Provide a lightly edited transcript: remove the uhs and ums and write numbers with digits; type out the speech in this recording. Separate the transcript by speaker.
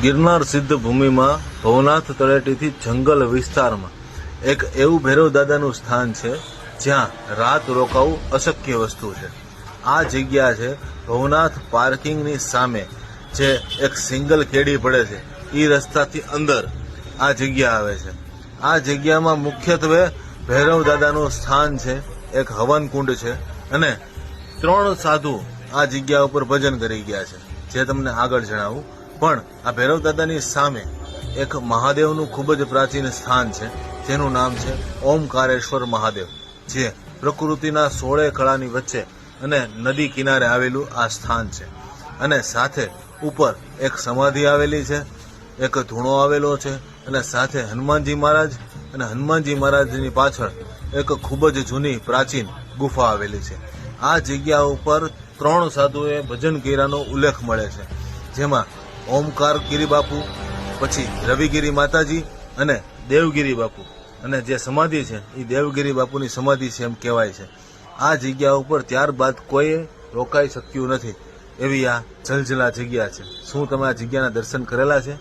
Speaker 1: ગિરનાર સિદ્ધ ભૂમિમાં ભવનાથ તળેટીથી જંગલ વિસ્તારમાં એક એવું ભૈરવ દાદાનું સ્થાન છે જ્યાં રાત રોકાવું અશક્ય વસ્તુ છે. આ જગ્યા છે ભવનાથ પાર્કિંગની સામે, જે એક સિંગલ કેડી પડે છે એ રસ્તાથી અંદર આ જગ્યા આવે છે. આ જગ્યામાં મુખ્યત્વે ભૈરવ દાદાનું સ્થાન છે, એક હવન કુંડ છે અને 3 સાધુ આ જગ્યા ઉપર ભજન કરી ગયા છે, જે તમને આગળ જણાવું. પણ આ ભૈરવ દાદાની સામે એક મહાદેવનું ખૂબ જ પ્રાચીન સ્થાન છે, જેનું નામ છે ઓમકારેશ્વર મહાદેવ, જે પ્રકૃતિના 16 કળાની વચ્ચે અને નદી કિનારે આવેલું આ સ્થાન છે. અને સાથે ઉપર એક સમાધિ આવેલી છે, એક ધૂણો આવેલો છે અને સાથે હનુમાનજી મહારાજ, અને હનુમાનજી મહારાજની પાછળ એક ખૂબ જ જૂની પ્રાચીન ગુફા આવેલી છે. આ જગ્યા ઉપર 3 સાધુએ ભજન કર્યાનો ઉલ્લેખ મળે છે, જેમાં ઓમકાર ગિરી બાપુ, પછી રવિગીરી માતાજી અને દેવગીરી બાપુ. અને જે સમાધિ છે એ દેવગીરી બાપુની સમાધિ છે એમ કહેવાય છે. આ જગ્યા ઉપર ત્યારબાદ કોઈ રોકાઈ શક્યું નથી એવી આ જલજલા જગ્યા છે. શું તમે આ જગ્યાના દર્શન કરેલા છે?